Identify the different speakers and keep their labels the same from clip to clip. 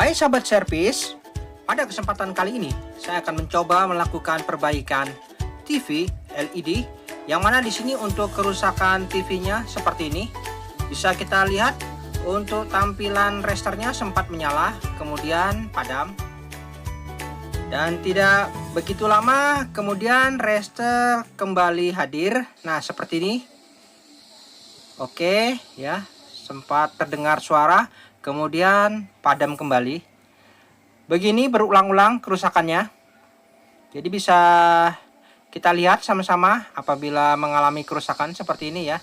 Speaker 1: Hai sahabat servis, pada kesempatan kali ini saya akan mencoba melakukan perbaikan TV LED yang mana di sini untuk kerusakan TV-nya seperti ini. Bisa kita lihat untuk tampilan rasternya sempat menyala, kemudian padam. Dan tidak begitu lama kemudian raster kembali hadir. Nah, seperti ini. Oke, ya, sempat terdengar suara, kemudian padam kembali. Begini berulang-ulang kerusakannya. Jadi bisa kita lihat sama-sama apabila mengalami kerusakan seperti ini ya.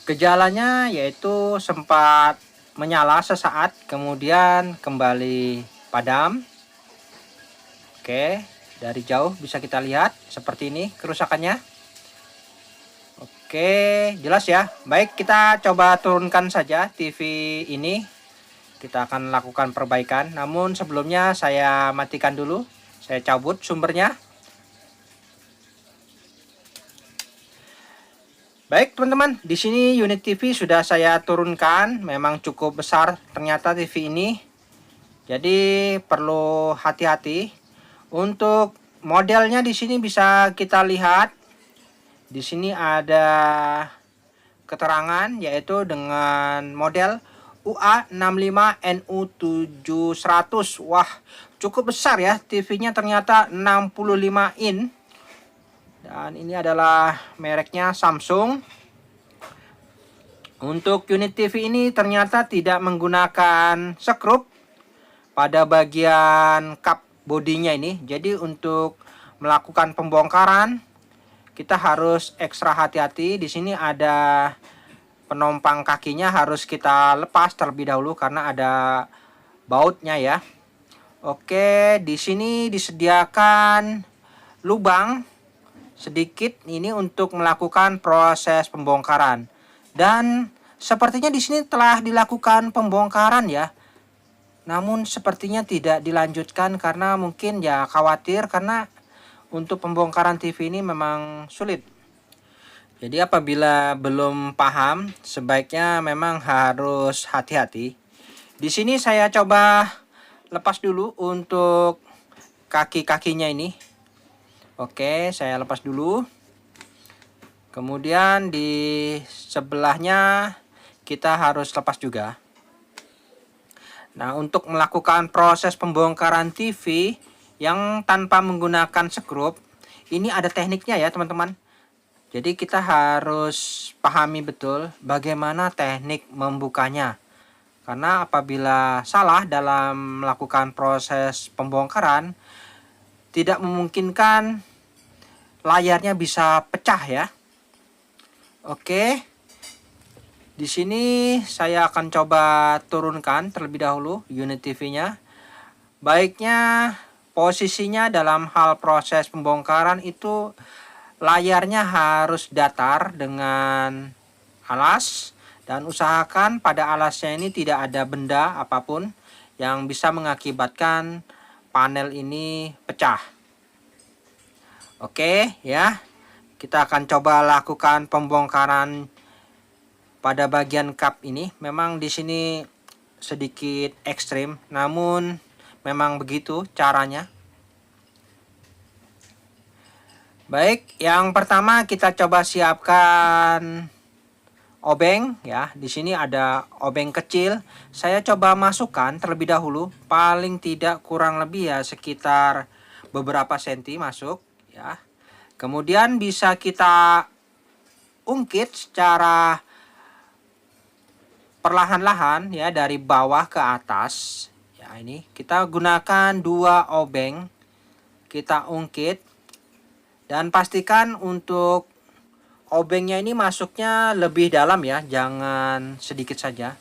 Speaker 1: Gejalanya yaitu sempat menyala sesaat, kemudian kembali padam. Oke, dari jauh bisa kita lihat seperti ini kerusakannya. Oke, jelas ya. Baik, kita coba turunkan saja TV ini. Kita akan lakukan perbaikan. Namun sebelumnya saya matikan dulu. Saya cabut sumbernya. Baik teman-teman, di sini unit TV sudah saya turunkan. Memang cukup besar ternyata TV ini. Jadi perlu hati-hati. Untuk modelnya di sini bisa kita lihat. Di sini ada keterangan yaitu dengan model UA65NU700. Wah, cukup besar ya. TV-nya ternyata 65 in. Dan ini adalah mereknya Samsung. Untuk unit TV ini ternyata tidak menggunakan skrup pada bagian kap bodinya ini. Jadi untuk melakukan pembongkaran kita harus ekstra hati-hati. Di sini ada penompang kakinya, harus kita lepas terlebih dahulu karena ada bautnya ya. Oke, di sini disediakan lubang sedikit ini untuk melakukan proses pembongkaran. Dan sepertinya di sini telah dilakukan pembongkaran ya. Namun sepertinya tidak dilanjutkan karena mungkin ya khawatir karena untuk pembongkaran TV ini memang sulit. Jadi apabila belum paham sebaiknya memang harus hati-hati. Di sini saya coba lepas dulu untuk kaki-kakinya ini. Oke, saya lepas dulu. Kemudian di sebelahnya kita harus lepas juga. Nah, untuk melakukan proses pembongkaran TV yang tanpa menggunakan skrup, ini ada tekniknya ya teman-teman. Jadi kita harus pahami betul bagaimana teknik membukanya. Karena apabila salah dalam melakukan proses pembongkaran, tidak memungkinkan layarnya bisa pecah ya. Oke. Di sini saya akan coba turunkan terlebih dahulu unit TV-nya. Baiknya posisinya dalam hal proses pembongkaran itu layarnya harus datar dengan alas dan usahakan pada alasnya ini tidak ada benda apapun yang bisa mengakibatkan panel ini pecah. Oke ya. Kita akan coba lakukan pembongkaran pada bagian kap ini. Memang di sini sedikit ekstrim, namun memang begitu caranya. Baik, yang pertama kita coba siapkan obeng ya. Di sini ada obeng kecil. Saya coba masukkan terlebih dahulu, paling tidak kurang lebih ya sekitar beberapa senti masuk ya. Kemudian bisa kita ungkit secara perlahan-lahan ya dari bawah ke atas. Ya, ini kita gunakan 2 obeng. Kita ungkit dan pastikan untuk obengnya ini masuknya lebih dalam ya, jangan sedikit saja.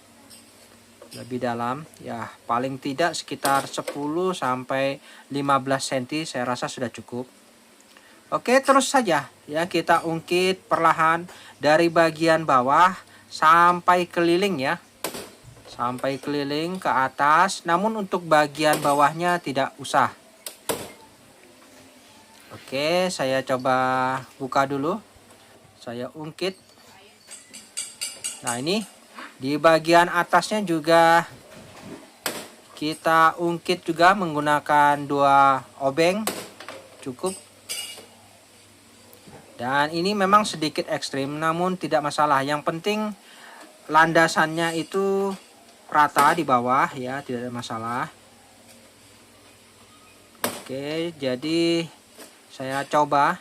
Speaker 1: Lebih dalam ya, paling tidak sekitar 10 sampai 15 cm saya rasa sudah cukup. Oke, terus saja ya kita ungkit perlahan dari bagian bawah sampai keliling ya. Sampai keliling ke atas, namun untuk bagian bawahnya tidak usah. Oke, saya coba buka dulu. Saya ungkit. Nah, ini di bagian atasnya juga Kita ungkit juga menggunakan 2 obeng cukup. Dan ini memang sedikit ekstrim, namun tidak masalah. Yang penting landasannya itu rata di bawah ya, tidak ada masalah. Oke, jadi saya coba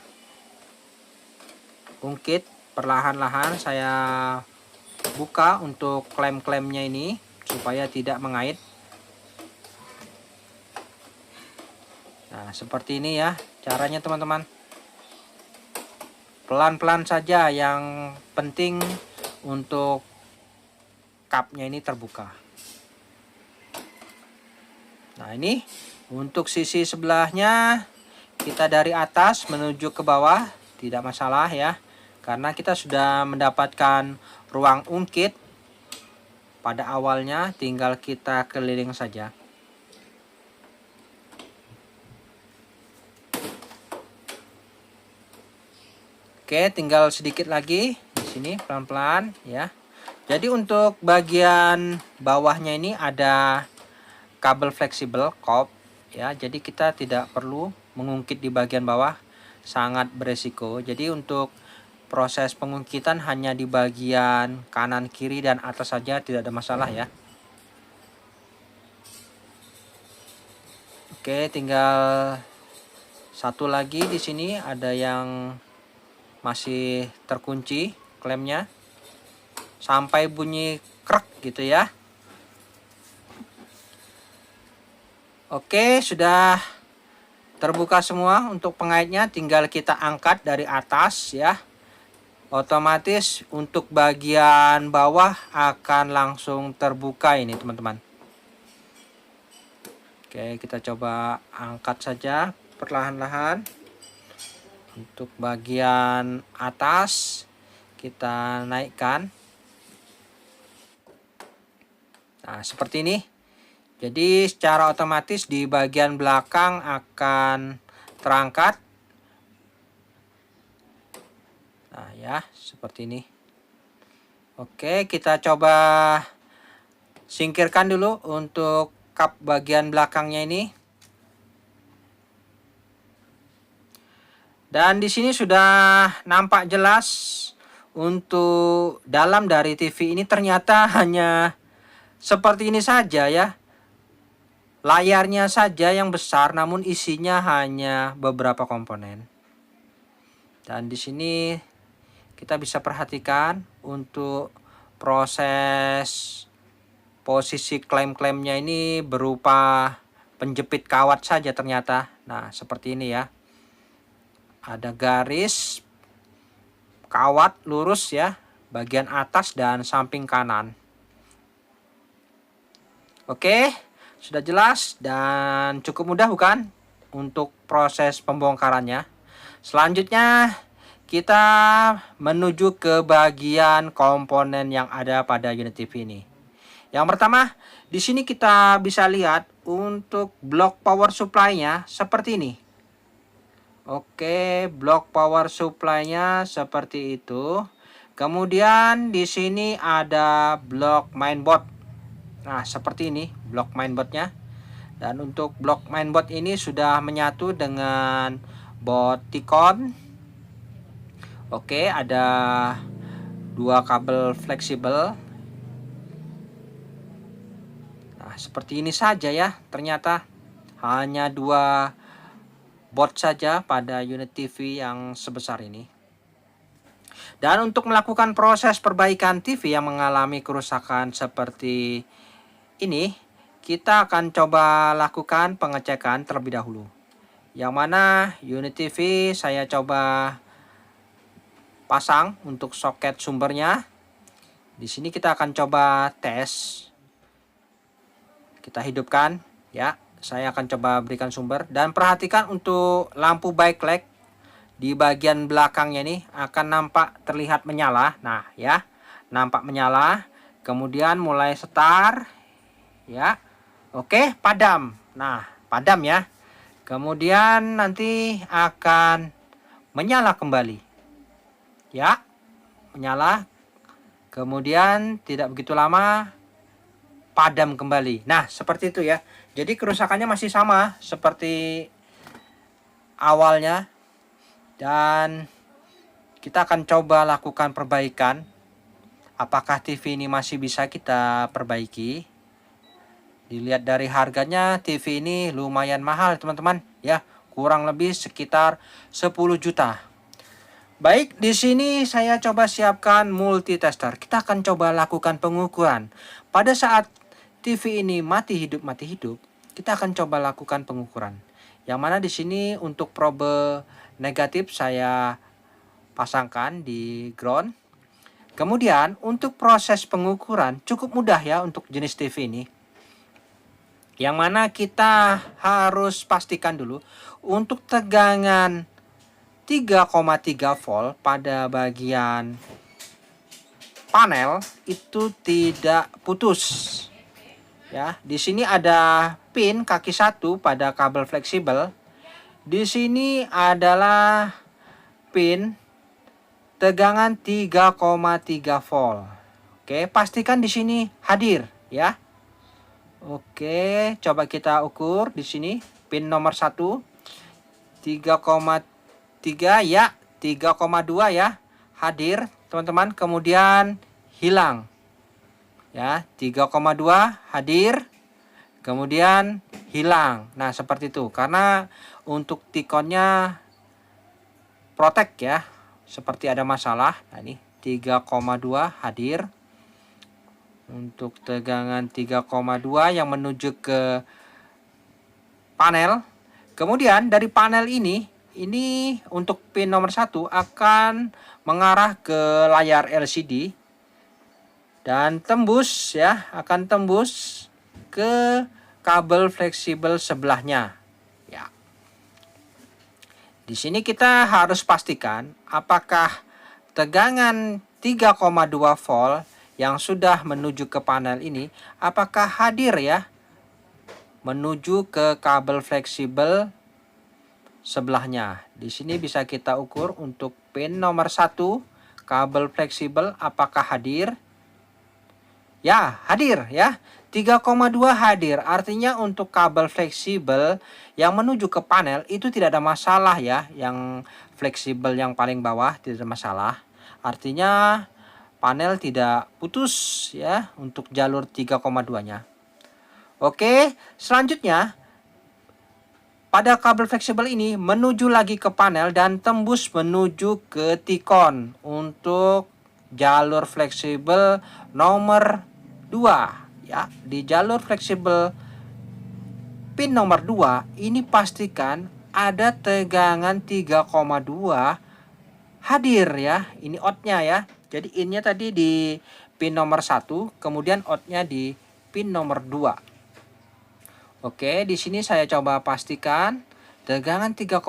Speaker 1: ungkit perlahan-lahan. Saya buka untuk klem-klemnya ini supaya tidak mengait. Nah, seperti ini ya caranya teman-teman. Pelan-pelan saja, yang penting untuk cupnya ini terbuka. Nah, ini untuk sisi sebelahnya kita dari atas menuju ke bawah tidak masalah ya, karena kita sudah mendapatkan ruang ungkit pada awalnya, tinggal kita keliling saja. Oke, tinggal sedikit lagi di sini pelan-pelan ya. Jadi untuk bagian bawahnya ini ada kabel fleksibel kop ya. Jadi kita tidak perlu mengungkit di bagian bawah, sangat beresiko. Jadi untuk proses pengungkitan hanya di bagian kanan, kiri dan atas saja, tidak ada masalah ya. Oke, tinggal satu lagi di sini ada yang masih terkunci klemnya sampai bunyi krek gitu ya. Oke, sudah terbuka semua untuk pengaitnya, tinggal kita angkat dari atas ya. Otomatis untuk bagian bawah akan langsung terbuka ini teman-teman. Oke, kita coba angkat saja perlahan-lahan. Untuk bagian atas kita naikkan. Nah, seperti ini. Jadi secara otomatis di bagian belakang akan terangkat. Nah ya, seperti ini. Oke, kita coba singkirkan dulu untuk kap bagian belakangnya ini. Dan di sini sudah nampak jelas untuk dalam dari TV ini ternyata hanya seperti ini saja ya. Layarnya saja yang besar, namun isinya hanya beberapa komponen. Dan di sini kita bisa perhatikan untuk proses posisi klem-klemnya ini berupa penjepit kawat saja ternyata. Nah, seperti ini ya. Ada garis kawat lurus ya, bagian atas dan samping kanan. Oke, sudah jelas dan cukup mudah bukan untuk proses pembongkarannya. Selanjutnya kita menuju ke bagian komponen yang ada pada unit TV ini. Yang pertama, di sini kita bisa lihat untuk blok power supply-nya seperti ini. Oke, blok power supply-nya seperti itu. Kemudian di sini ada blok mainboard. Nah, seperti ini blok mainboard-nya. Dan untuk blok mainboard ini sudah menyatu dengan board T-con. Oke, ada 2 kabel fleksibel. Nah, seperti ini saja ya. Ternyata hanya 2 board saja pada unit TV yang sebesar ini. Dan untuk melakukan proses perbaikan TV yang mengalami kerusakan seperti ini, kita akan coba lakukan pengecekan terlebih dahulu. Yang mana unit TV saya coba pasang untuk soket sumbernya. Di sini kita akan coba tes. Kita hidupkan ya. Saya akan coba berikan sumber dan perhatikan untuk lampu backlight di bagian belakangnya ini akan nampak terlihat menyala. Nah ya, nampak menyala. Kemudian mulai start ya. Oke, padam. Nah, padam ya. Kemudian nanti akan menyala kembali. Ya, menyala. Kemudian tidak begitu lama padam kembali. Nah, seperti itu ya. Jadi kerusakannya masih sama seperti awalnya, dan kita akan coba lakukan perbaikan. Apakah TV ini masih bisa kita perbaiki? Dilihat dari harganya, TV ini lumayan mahal teman-teman ya, kurang lebih sekitar 10 juta. Baik, di sini saya coba siapkan multitester. Kita akan coba lakukan pengukuran. Pada saat TV ini mati hidup, kita akan coba lakukan pengukuran. Yang mana di sini untuk probe negatif saya pasangkan di ground. Kemudian untuk proses pengukuran cukup mudah ya untuk jenis TV ini. Yang mana kita harus pastikan dulu untuk tegangan 3,3 volt pada bagian panel itu tidak putus. Ya, di sini ada pin kaki 1 pada kabel fleksibel. Di sini adalah pin tegangan 3,3 volt. Oke, pastikan di sini hadir ya. Oke, coba kita ukur di sini pin nomor 1 3,3 ya, 3,2 ya, hadir teman-teman, kemudian hilang ya, 3,2 hadir, kemudian hilang. Nah, seperti itu, karena untuk tikonnya protek ya, seperti ada masalah. Nah, ini 3,2 hadir. Untuk tegangan 3,2 yang menuju ke panel. Kemudian dari panel ini untuk pin nomor 1 akan mengarah ke layar LCD dan tembus ya, akan tembus ke kabel fleksibel sebelahnya. Ya. Di sini kita harus pastikan apakah tegangan 3,2 volt yang sudah menuju ke panel ini apakah hadir ya, menuju ke kabel fleksibel sebelahnya. Di sini bisa kita ukur untuk pin nomor 1 kabel fleksibel apakah hadir. Ya, hadir ya. 3,2 hadir. Artinya untuk kabel fleksibel yang menuju ke panel itu tidak ada masalah ya. Yang fleksibel yang paling bawah tidak ada masalah. Artinya panel tidak putus ya untuk jalur 3,2-nya. Oke, selanjutnya pada kabel fleksibel ini menuju lagi ke panel dan tembus menuju ke tikon untuk jalur fleksibel nomor 2 ya. Di jalur fleksibel pin nomor 2 ini pastikan ada tegangan 3,2 hadir ya. Ini outnya ya. Jadi innya tadi di pin nomor 1, kemudian outnya di pin nomor 2. Oke, di sini saya coba pastikan tegangan 3,2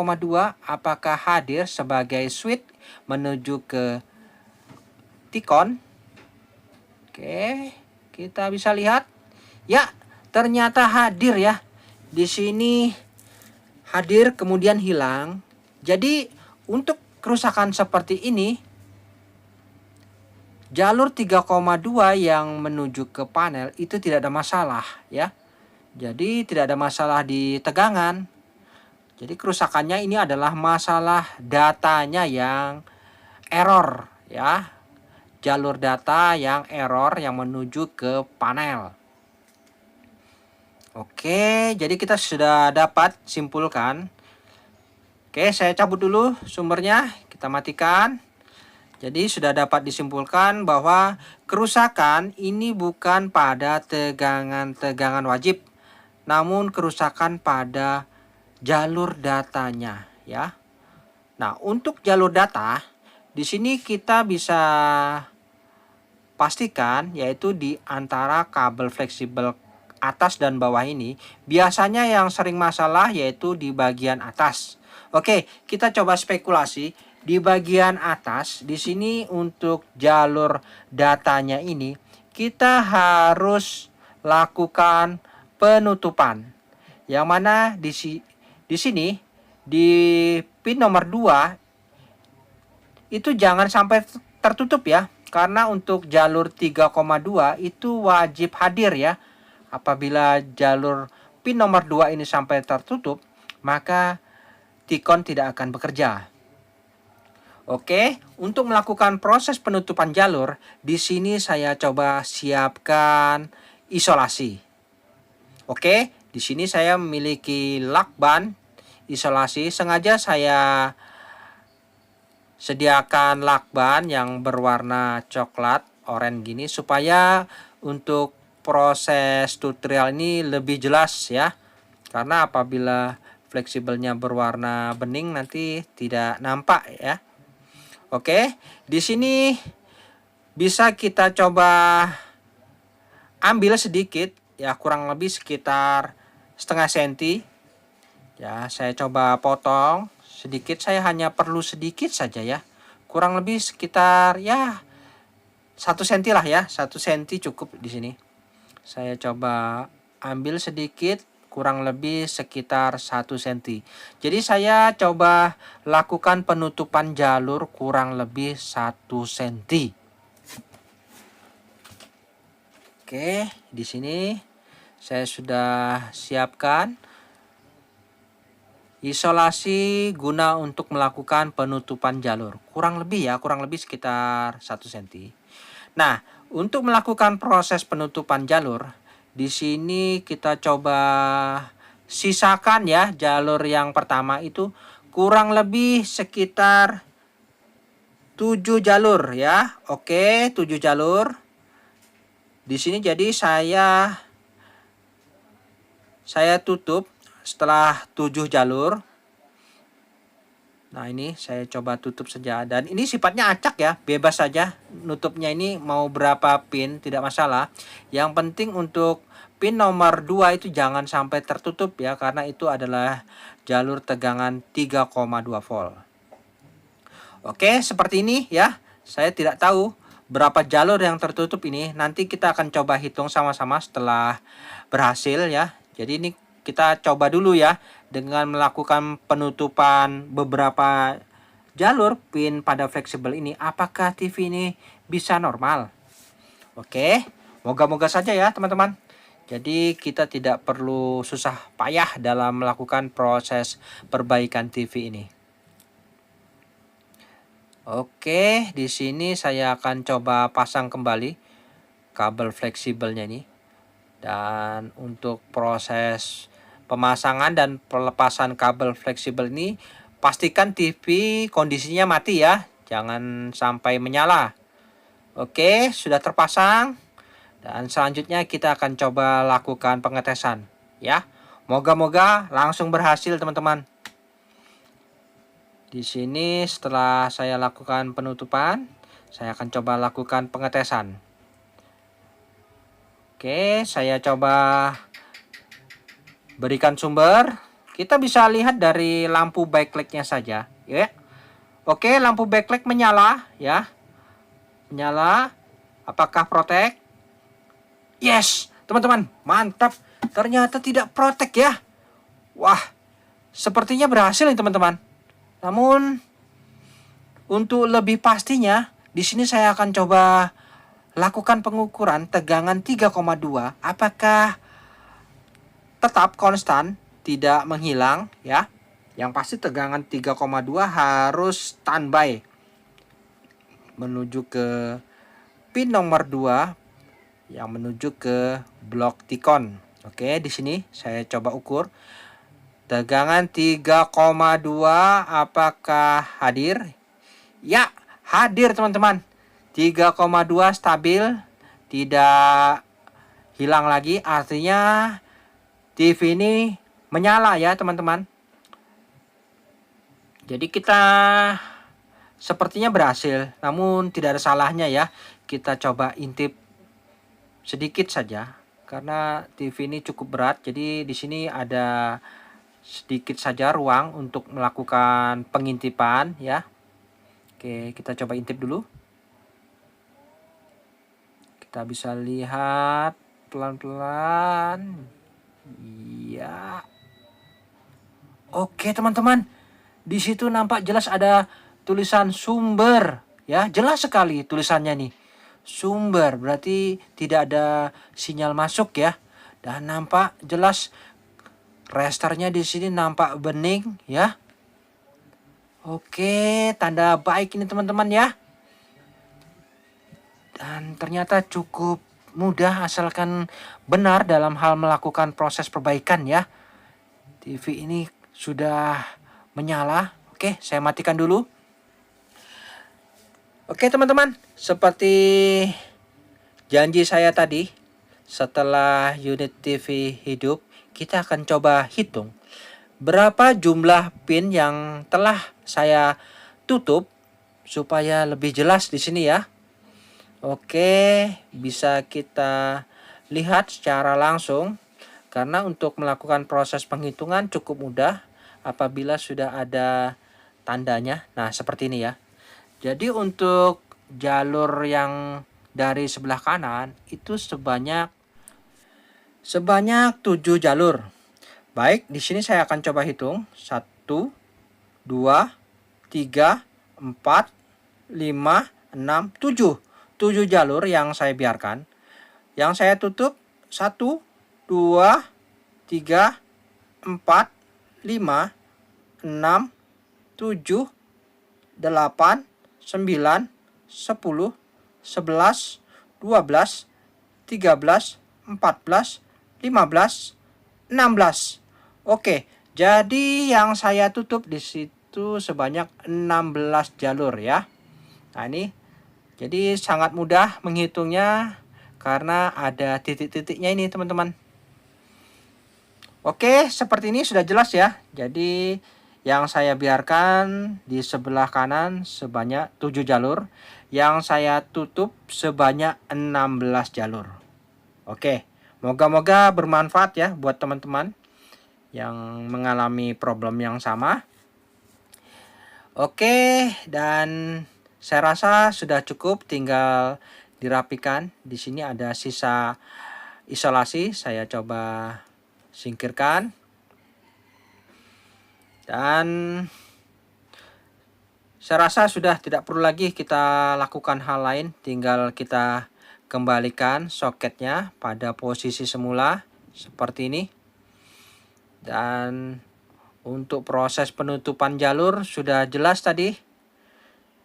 Speaker 1: apakah hadir sebagai switch menuju ke tikon. Oke, kita bisa lihat. Ya, ternyata hadir ya. Di sini hadir kemudian hilang. Jadi untuk kerusakan seperti ini, jalur 3,2 yang menuju ke panel itu tidak ada masalah ya. Jadi tidak ada masalah di tegangan. Jadi kerusakannya ini adalah masalah datanya yang error ya. Jalur data yang error yang menuju ke panel. Oke, jadi kita sudah dapat simpulkan. Oke, saya cabut dulu sumbernya, kita matikan. Jadi sudah dapat disimpulkan bahwa kerusakan ini bukan pada tegangan wajib, namun kerusakan pada jalur datanya ya. Nah, untuk jalur data di sini kita bisa pastikan yaitu di antara kabel fleksibel atas dan bawah ini. Biasanya yang sering masalah yaitu di bagian atas. Oke, kita coba spekulasi. Di bagian atas, di sini untuk jalur datanya ini, kita harus lakukan penutupan. Yang mana di sini, di pin nomor 2, itu jangan sampai tertutup ya. Karena untuk jalur 3,2 itu wajib hadir ya. apabila jalur pin nomor 2 ini sampai tertutup, maka T-Con tidak akan bekerja. Oke, untuk melakukan proses penutupan jalur, di sini saya coba siapkan isolasi. Oke, di sini saya memiliki lakban isolasi. Sengaja saya sediakan lakban yang berwarna coklat, oranye gini, supaya untuk proses tutorial ini lebih jelas ya. Karena apabila fleksibelnya berwarna bening nanti tidak nampak ya. Oke, di sini bisa kita coba ambil sedikit ya, kurang lebih sekitar setengah senti. Ya, saya coba potong sedikit, saya hanya perlu sedikit saja ya. Kurang lebih sekitar ya 1 senti lah ya, 1 senti cukup di sini. Saya coba ambil sedikit, kurang lebih sekitar 1 senti. Jadi saya coba lakukan penutupan jalur kurang lebih 1 senti. Oke, di sini saya sudah siapkan isolasi guna untuk melakukan penutupan jalur. Kurang lebih ya, kurang lebih sekitar 1 senti. Nah, untuk melakukan proses penutupan jalur, di sini kita coba sisakan ya jalur yang pertama itu kurang lebih sekitar 7 jalur ya. Oke, 7 jalur. Di sini jadi saya tutup setelah 7 jalur. Nah, ini saya coba tutup saja, dan ini sifatnya acak ya, bebas saja nutupnya, ini mau berapa pin tidak masalah. Yang penting untuk pin nomor 2 itu jangan sampai tertutup ya, karena itu adalah jalur tegangan 3,2 volt. Oke, seperti ini ya. Saya tidak tahu berapa jalur yang tertutup ini. Nanti kita akan coba hitung sama-sama setelah berhasil ya. Jadi ini kita coba dulu ya dengan melakukan penutupan beberapa jalur pin pada fleksibel ini. Apakah TV ini bisa normal? Oke, moga-moga saja ya teman-teman. Jadi kita tidak perlu susah payah dalam melakukan proses perbaikan TV ini. Oke, di sini saya akan coba pasang kembali kabel fleksibelnya ini. Dan untuk proses pemasangan dan pelepasan kabel fleksibel ini, pastikan TV kondisinya mati ya, jangan sampai menyala. Oke, sudah terpasang. Dan selanjutnya kita akan coba lakukan pengetesan ya. Moga-moga langsung berhasil teman-teman. Di sini setelah saya lakukan penutupan, saya akan coba lakukan pengetesan. Oke, saya coba berikan sumber. Kita bisa lihat dari lampu backlightnya saja ya. Oke, lampu backlight menyala ya. Menyala. Apakah protek? Yes, teman-teman, mantap. Ternyata tidak protek ya. Wah, sepertinya berhasil nih teman-teman. Namun untuk lebih pastinya, di sini saya akan coba lakukan pengukuran tegangan 3,2. Apakah tetap konstan, tidak menghilang ya. Yang pasti tegangan 3,2 harus standby menuju ke pin nomor 2 yang menuju ke blok T-Con. Oke, di sini saya coba ukur tegangan 3,2 apakah hadir? Ya, hadir teman-teman. 3,2 stabil, tidak hilang lagi, artinya TV ini menyala ya teman-teman. Jadi kita sepertinya berhasil, namun tidak ada salahnya ya kita coba intip sedikit saja karena TV ini cukup berat. Jadi di sini ada sedikit saja ruang untuk melakukan pengintipan ya. Oke, kita coba intip dulu. Kita bisa lihat pelan-pelan. Iya. Oke, teman-teman. Di situ nampak jelas ada tulisan sumber ya, jelas sekali tulisannya nih. Sumber berarti tidak ada sinyal masuk ya. Dan nampak jelas rasternya di sini nampak bening ya. Oke, tanda baik ini teman-teman ya. Dan ternyata cukup mudah asalkan benar dalam hal melakukan proses perbaikan ya. TV ini sudah menyala. Oke, saya matikan dulu. Oke teman-teman, seperti janji saya tadi, setelah unit TV hidup, kita akan coba hitung berapa jumlah pin yang telah saya tutup supaya lebih jelas di sini ya. Oke, bisa kita lihat secara langsung karena untuk melakukan proses penghitungan cukup mudah apabila sudah ada tandanya. Nah, seperti ini ya. Jadi untuk jalur yang dari sebelah kanan itu sebanyak 7 jalur. Baik, di sini saya akan coba hitung. 1, 2, 3, 4, 5, 6, 7. 7 jalur yang saya biarkan. Yang saya tutup 1, 2, 3, 4, 5, 6, 7, 8, 9, 10, 11, 12, 13, 14, 15, 16. Oke, jadi yang saya tutup di situ sebanyak 16 jalur ya. Nah ini, jadi sangat mudah menghitungnya karena ada titik-titiknya ini teman-teman. Oke, seperti ini sudah jelas ya. Jadi yang saya biarkan di sebelah kanan sebanyak 7 jalur. Yang saya tutup sebanyak 16 jalur. Oke, moga-moga bermanfaat ya buat teman-teman yang mengalami problem yang sama. Oke, dan saya rasa sudah cukup, tinggal dirapikan. Di sini ada sisa isolasi, saya coba singkirkan. Dan saya rasa sudah tidak perlu lagi kita lakukan hal lain, tinggal kita kembalikan soketnya pada posisi semula seperti ini. Dan untuk proses penutupan jalur sudah jelas tadi.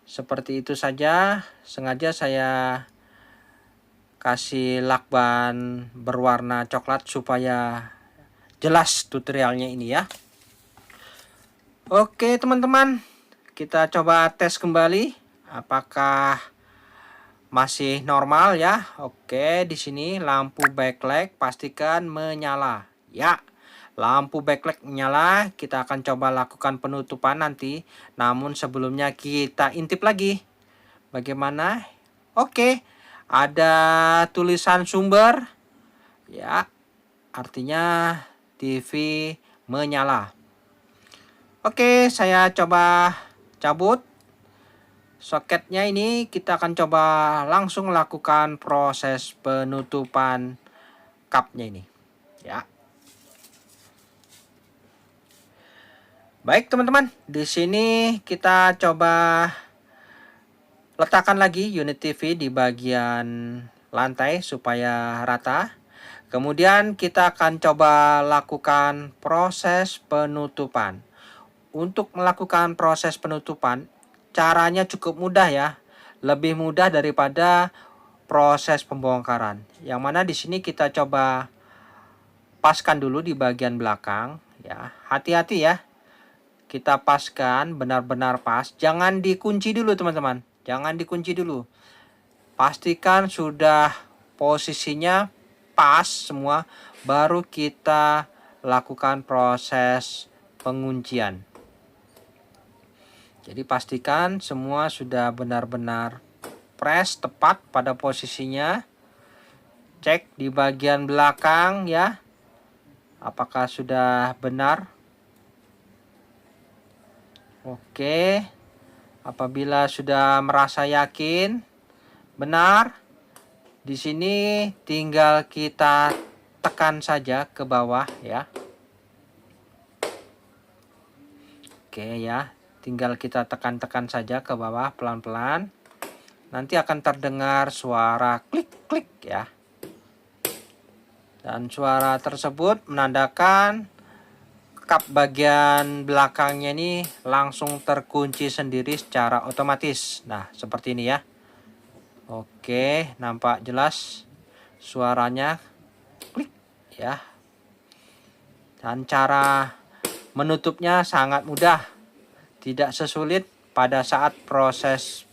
Speaker 1: Seperti itu saja, sengaja saya kasih lakban berwarna coklat supaya jelas tutorialnya ini ya. Oke teman-teman, kita coba tes kembali apakah masih normal ya. Oke, di sini lampu backlight pastikan menyala. Ya, lampu backlight menyala. Kita akan coba lakukan penutupan nanti. Namun sebelumnya kita intip lagi. Bagaimana? Oke, ada tulisan sumber. Ya, artinya TV menyala. Oke, saya coba cabut soketnya ini. Kita akan coba langsung lakukan proses penutupan cupnya ini ya. Baik teman-teman, di sini kita coba letakkan lagi unit TV di bagian lantai supaya rata. Kemudian kita akan coba lakukan proses penutupan. Untuk melakukan proses penutupan, caranya cukup mudah ya. Lebih mudah daripada proses pembongkaran. Yang mana di sini kita coba paskan dulu di bagian belakang ya. Hati-hati ya. Kita paskan benar-benar pas. Jangan dikunci dulu teman-teman. Jangan dikunci dulu. Pastikan sudah posisinya pas semua, baru kita lakukan proses penguncian. Jadi pastikan semua sudah benar-benar press tepat pada posisinya. Cek di bagian belakang ya, apakah sudah benar. Oke, apabila sudah merasa yakin benar, di sini tinggal kita tekan saja ke bawah ya. Oke ya. Tinggal kita tekan-tekan saja ke bawah pelan-pelan. Nanti akan terdengar suara klik-klik ya. Dan suara tersebut menandakan kap bagian belakangnya ini langsung terkunci sendiri secara otomatis. Nah, seperti ini ya. Oke, nampak jelas suaranya. Klik ya. Dan cara menutupnya sangat mudah, tidak sesulit pada saat proses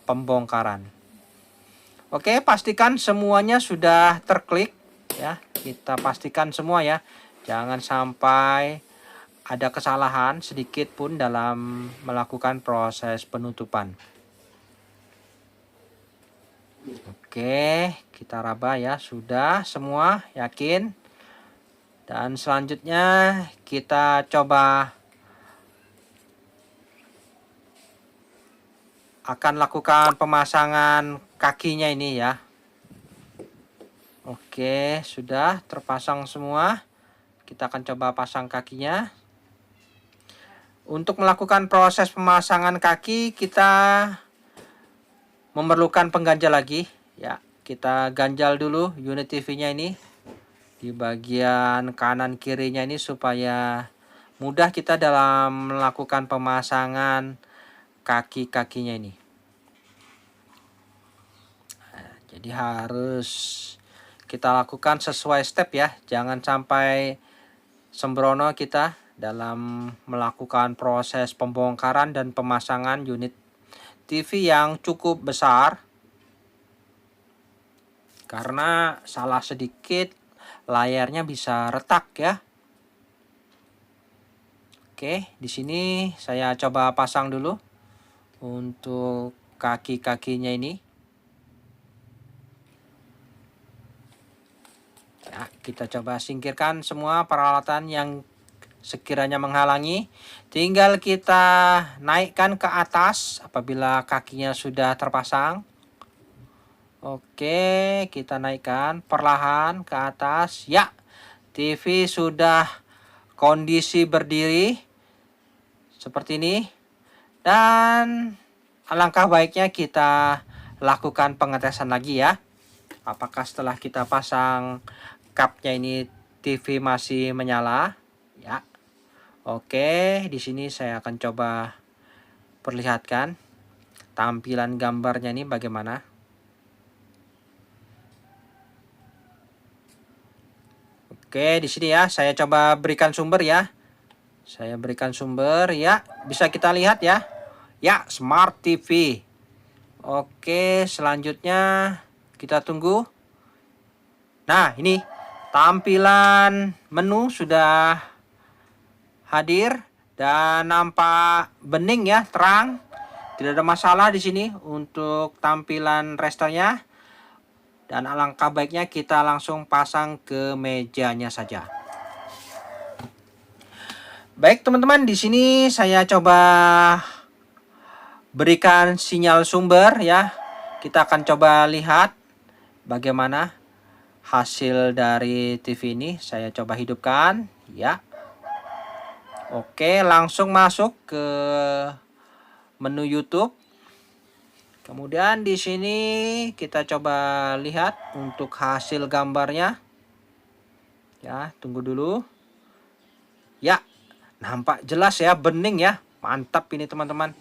Speaker 1: pembongkaran. Oke, pastikan semuanya sudah terklik ya. Kita pastikan semua ya. Jangan sampai ada kesalahan sedikit pun dalam melakukan proses penutupan. Oke, kita raba ya. Sudah semua, yakin. Dan selanjutnya kita coba akan lakukan pemasangan kakinya ini ya. Oke, sudah terpasang semua. Kita akan coba pasang kakinya. Untuk melakukan proses pemasangan kaki, kita memerlukan pengganjal lagi ya. Kita ganjal dulu unit TV-nya ini di bagian kanan kirinya ini supaya mudah kita dalam melakukan pemasangan kaki-kakinya ini. Nah, jadi harus kita lakukan sesuai step ya. Jangan sampai sembrono kita dalam melakukan proses pembongkaran dan pemasangan unit TV yang cukup besar. Karena salah sedikit layarnya bisa retak ya. Oke, di sini saya coba pasang dulu untuk kaki-kakinya ini. Ya, kita coba singkirkan semua peralatan yang sekiranya menghalangi. Tinggal kita naikkan ke atas apabila kakinya sudah terpasang. Oke, kita naikkan perlahan ke atas. Ya, TV sudah kondisi berdiri seperti ini. Dan alangkah baiknya kita lakukan pengetesan lagi ya. Apakah setelah kita pasang kapnya ini TV masih menyala? Ya. Oke, di sini saya akan coba perlihatkan tampilan gambarnya ini bagaimana. Oke, di sini ya, saya coba berikan sumber ya. Saya berikan sumber ya, bisa kita lihat ya. Ya, Smart TV. Oke, selanjutnya kita tunggu. Nah, ini tampilan menu sudah hadir dan nampak bening ya, terang. Tidak ada masalah di sini untuk tampilan restonya. Dan alangkah baiknya kita langsung pasang ke mejanya saja. Baik teman-teman, di sini saya coba berikan sinyal sumber ya. Kita akan coba lihat bagaimana hasil dari TV ini. Saya coba hidupkan ya. Oke, langsung masuk ke menu YouTube. Kemudian di sini kita coba lihat untuk hasil gambarnya. Ya, tunggu dulu. Ya, nampak jelas ya, bening ya. Mantap ini teman-teman.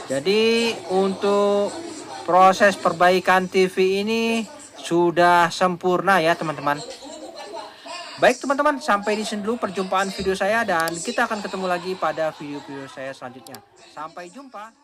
Speaker 1: Jadi untuk proses perbaikan TV ini sudah sempurna ya teman-teman. Baik teman-teman, sampai di sini dulu perjumpaan video saya dan kita akan ketemu lagi pada video-video saya selanjutnya. Sampai jumpa.